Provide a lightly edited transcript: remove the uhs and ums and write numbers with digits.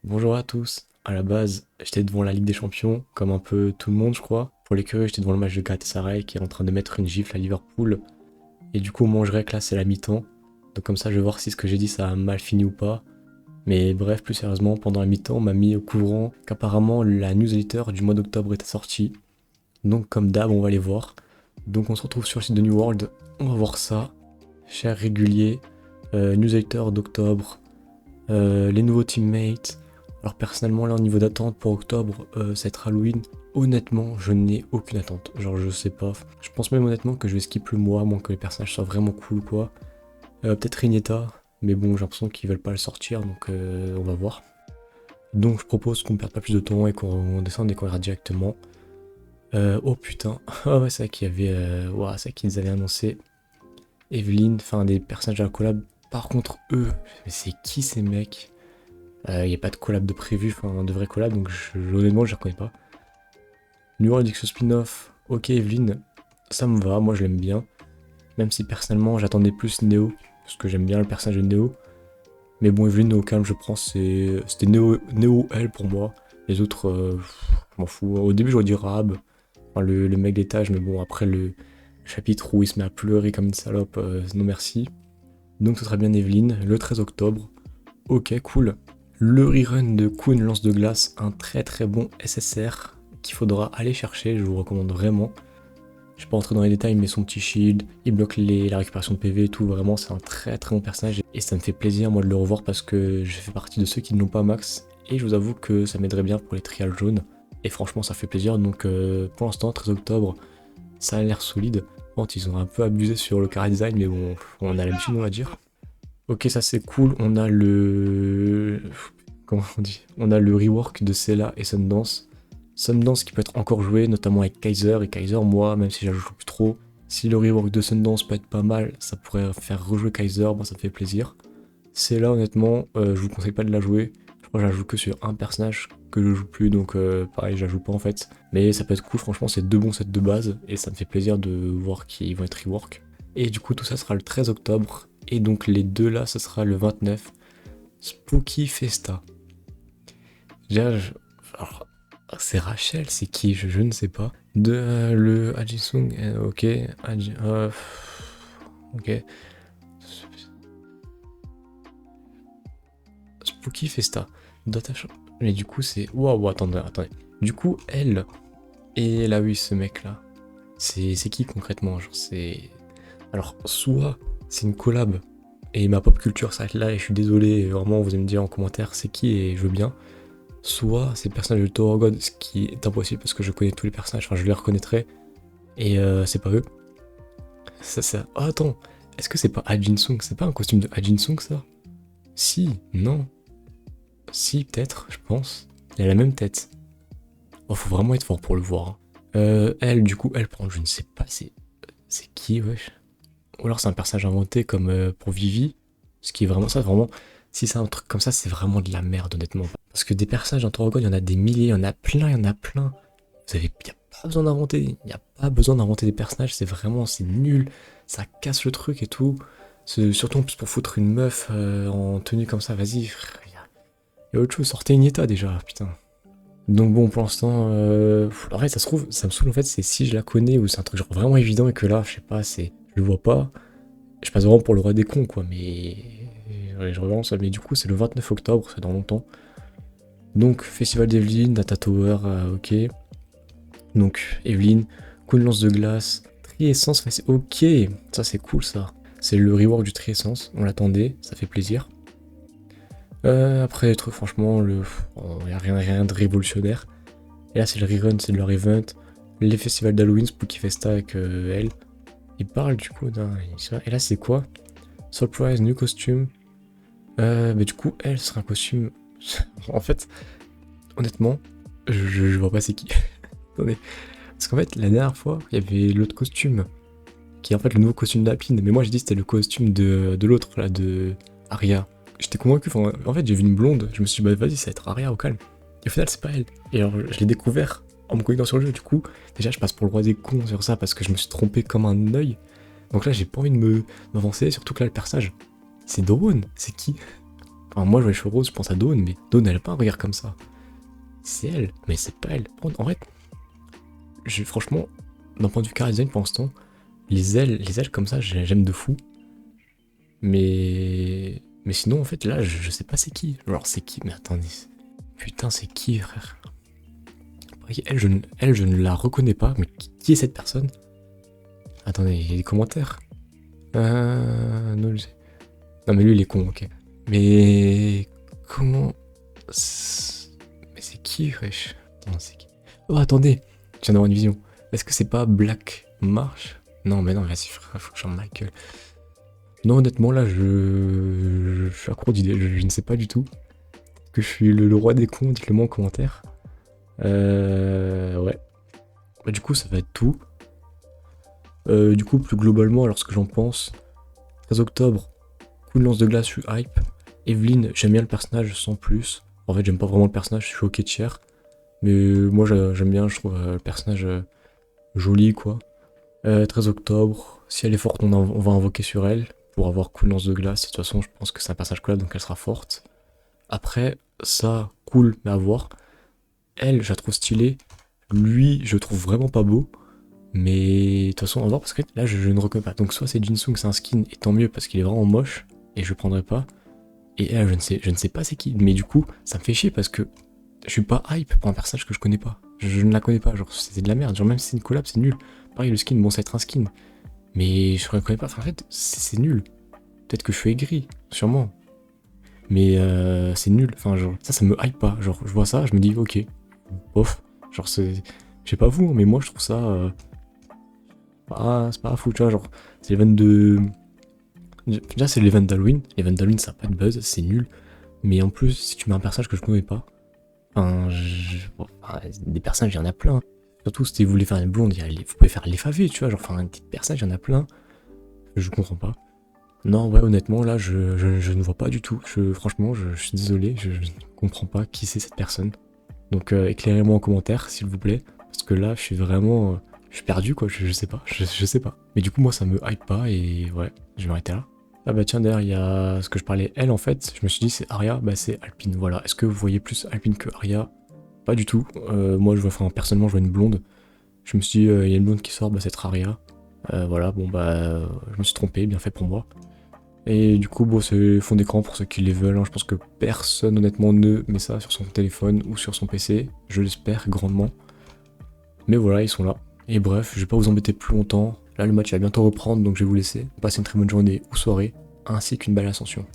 Bonjour à tous. À la base, j'étais devant la Ligue des Champions, comme un peu tout le monde, je crois. Pour les curieux, j'étais devant le match de Galatasaray qui est en train de mettre une gifle à Liverpool. Et du coup, au mangerait que là, c'est la mi-temps. Donc comme ça, je vais voir si ce que j'ai dit, ça a mal fini ou pas. Mais bref, plus sérieusement, pendant la mi-temps, on m'a mis au courant qu'apparemment la newsletter du mois d'octobre était sortie. Donc comme d'hab, on va les voir. Donc on se retrouve sur le site de New World. On va voir ça. Cher régulier, newsletter d'octobre, les nouveaux teammates. Alors personnellement là au niveau d'attente pour octobre, ça va être Halloween. Honnêtement, je n'ai aucune attente. Genre je sais pas. Je pense même honnêtement que je vais skip le mois, à moins que les personnages soient vraiment cool ou quoi. Peut-être Rignetta, mais bon j'ai l'impression qu'ils veulent pas le sortir, donc on va voir. Donc je propose qu'on perde pas plus de temps et qu'on descende et qu'on regarde directement. Oh putain, ah ouais c'est vrai qu'il y avait... ouah, c'est vrai qu'ils avaient annoncé Evelyn, enfin des personnages à la collab. Par contre eux, mais c'est qui ces mecs? Il n'y a pas de collab de prévu, enfin de vrai collab, donc honnêtement je les reconnais pas. New World X spin-off, ok Evelyn, ça me va, moi je l'aime bien. Même si personnellement j'attendais plus Neo, parce que j'aime bien le personnage de Neo. Mais bon Evelyn au calme je prends, c'était Neo L pour moi. Les autres, je m'en fous. Au début j'aurais dit Rab, enfin, le mec d'étage, mais bon après le chapitre où il se met à pleurer comme une salope, non merci. Donc ce sera bien Evelyn, le 13 octobre. Ok cool. Le rerun de Kun Lance de Glace, un très très bon SSR qu'il faudra aller chercher, je vous recommande vraiment. Je vais pas rentrer dans les détails, mais son petit shield, il bloque la récupération de PV et tout, vraiment c'est un très très bon personnage. Et ça me fait plaisir moi de le revoir parce que je fais partie de ceux qui ne l'ont pas max. Et je vous avoue que ça m'aiderait bien pour les trials jaunes. Et franchement ça fait plaisir, donc pour l'instant 13 octobre, ça a l'air solide. Bon, ils ont un peu abusé sur le carré design, mais bon, on a l'habitude on va dire. Ok, ça c'est cool. On a le... Comment on dit? On a le rework de Sela et Sundance. Sundance qui peut être encore joué, notamment avec Kaiser. Et Kaiser, moi, même si je la joue plus trop, si le rework de Sundance peut être pas mal, ça pourrait faire rejouer Kaiser, moi ça me fait plaisir. Sela, honnêtement, je vous conseille pas de la jouer. Je crois que je la joue que sur un personnage que je joue plus, donc pareil, je la joue pas en fait. Mais ça peut être cool, franchement, c'est deux bons sets de base, et ça me fait plaisir de voir qu'ils vont être rework. Et du coup, tout ça sera le 13 octobre. Et donc les deux là, ce sera le 29. Spooky Festa. Déjà, alors, c'est Rachel, c'est qui je ne sais pas. De le Ajisung, ok. Ok. Spooky Festa. Mais du coup, c'est. Waouh, attendez. Du coup, elle. Et là, oui, ce mec là. C'est qui concrètement? Genre, c'est. Alors, soit c'est une collab et ma pop culture s'arrête là et je suis désolé, vraiment, vous allez me dire en commentaire c'est qui et je veux bien. Soit c'est le personnage de Tower God, ce qui est impossible parce que je connais tous les personnages, enfin je les reconnaîtrai, et c'est pas eux. Ça... Oh, attends, est-ce que c'est pas Ajin Sung? C'est pas un costume de Ajin Sung ça? Si, non. Si, peut-être, je pense. Elle a la même tête. Oh, faut vraiment être fort pour le voir, hein. Elle, du coup, elle prend, je ne sais pas, c'est qui, wesh? Ou alors c'est un personnage inventé comme pour Vivi, ce qui est vraiment ça, vraiment. Si c'est un truc comme ça, c'est vraiment de la merde, honnêtement. Parce que des personnages dans Torgon, il y en a des milliers, il y en a plein. Y a pas besoin d'inventer, il y a pas besoin d'inventer des personnages, c'est nul, ça casse le truc et tout. Surtout en plus pour foutre une meuf en tenue comme ça, vas-y, frère, y a autre chose, sortez une état déjà, putain. Donc bon, pour l'instant, en fait, ça se trouve, ça me saoule en fait, c'est si je la connais ou c'est un truc genre vraiment évident et que là, je sais pas, je le vois pas. Je passe vraiment pour le roi des cons, quoi, mais... Ouais, je relance, mais du coup, c'est le 29 octobre, c'est dans longtemps. Donc, Festival d'Evelyn, Data Tower, ok. Donc, Evelyn, coup de lance de glace, Tri-Essence, ok, ça c'est cool ça. C'est le rework du Tri-Essence, on l'attendait, ça fait plaisir. Après, les trucs, franchement, il n'y a rien de révolutionnaire. Et là, c'est le rerun, c'est leur event. Les festivals d'Halloween, Spooky Festa avec elle. Il parle du coup d'un... Et là, c'est quoi? Surprise, new costume. Mais du coup, elle sera un costume. En fait, honnêtement, je vois pas c'est qui. Attendez. Parce qu'en fait, la dernière fois, il y avait l'autre costume, qui est en fait le nouveau costume d'Alpine. Mais moi, j'ai dit que c'était le costume de l'autre, là, de Aria. J'étais convaincu, en fait, j'ai vu une blonde, je me suis dit, bah vas-y, ça va être Aria au calme. Et au final, c'est pas elle. Et alors, je l'ai découvert en me connectant sur le jeu. Du coup, déjà, je passe pour le roi des cons sur ça parce que je me suis trompé comme un œil. Donc là, j'ai pas envie de m'avancer, surtout que là, le personnage, c'est Dawn. C'est qui? Enfin, moi, je vois les cheveux roses, je pense à Dawn, mais Dawn, elle a pas un regard comme ça. C'est elle, mais c'est pas elle. En vrai, franchement, d'un point de vue car design pour l'instant, les ailes comme ça, j'aime de fou. Mais sinon, en fait, là, je sais pas c'est qui. Genre, c'est qui? Mais attendez. Putain, c'est qui, frère? Elle, je ne la reconnais pas, mais qui est cette personne? Attendez, il y a des commentaires. Non, non, mais lui, il est con, ok. Mais comment... Mais c'est qui, wesh? Non, c'est qui? Oh, attendez, je viens d'avoir une vision. Est-ce que c'est pas Black Marsh? Non, mais non, vas-y, frère, faut que j'en Michael. Non, honnêtement, là, je suis à court d'idées, je ne sais pas du tout. Que je suis le roi des cons, dites-le moi en commentaire. Ouais. Bah, du coup, ça va être tout. Du coup, plus globalement, alors ce que j'en pense. 13 octobre, coup de lance de glace, je suis hype. Evelyn, j'aime bien le personnage sans plus. En fait, j'aime pas vraiment le personnage, je suis ok de cher. Mais moi, j'aime bien, je trouve le personnage joli, quoi. 13 octobre, si elle est forte, on va invoquer sur elle pour avoir coup de lance de glace. De toute façon, je pense que c'est un personnage collab, donc elle sera forte. Après, ça, cool, mais à voir. Elle, je la trouve stylée. Lui, je le trouve vraiment pas beau. Mais de toute façon, on va voir parce que là, je ne reconnais pas. Donc, soit c'est Jinsung, c'est un skin, et tant mieux parce qu'il est vraiment moche, et je le prendrai pas. Et elle, je ne sais pas c'est qui. Mais du coup, ça me fait chier parce que je suis pas hype pour un personnage que je connais pas. Je ne la connais pas, genre, c'est de la merde. Genre, même si c'est une collab, c'est nul. Pareil, le skin, bon, ça va être un skin. Mais je ne connais pas. Enfin, en fait, c'est nul. Peut-être que je suis aigri, sûrement. Mais c'est nul. Enfin, genre, ça me hype pas. Genre, je vois ça, je me dis, ok, bof. Genre, c'est. Je sais pas vous, mais moi, je trouve ça. C'est pas fou, tu vois. Genre, c'est l'event de. Déjà, c'est l'event d'Halloween. L'event d'Halloween, ça a pas de buzz, c'est nul. Mais en plus, si tu mets un personnage que je connais pas. Enfin, des personnages, il y en a plein. Surtout, si vous voulez faire une blonde, vous pouvez faire les favés, tu vois. Genre, enfin, des personnages, il y en a plein. Je comprends pas. Non, ouais, honnêtement, là, je ne vois pas du tout. Franchement, je suis désolé, je ne comprends pas qui c'est cette personne. Donc, éclairez-moi en commentaire, s'il vous plaît. Parce que là, je suis vraiment. Je suis perdu, quoi, je sais pas. Je sais pas. Mais du coup, moi, ça me hype pas et ouais, je vais m'arrêter là. Ah bah tiens, d'ailleurs, il y a ce que je parlais, elle, en fait. Je me suis dit, c'est Arya, bah c'est Alpine, voilà. Est-ce que vous voyez plus Alpine que Arya? Pas du tout. Moi, personnellement, je vois une blonde. Je me suis dit, il y a une blonde qui sort, bah c'est Arya. Voilà, bon bah, je me suis trompé, bien fait pour moi. Et du coup, bon, c'est fond d'écran pour ceux qui les veulent. Hein. Je pense que personne, honnêtement, ne met ça sur son téléphone ou sur son PC. Je l'espère grandement. Mais voilà, ils sont là. Et bref, je vais pas vous embêter plus longtemps. Là, le match va bientôt reprendre, donc je vais vous laisser. Passez une très bonne journée ou soirée, ainsi qu'une belle ascension.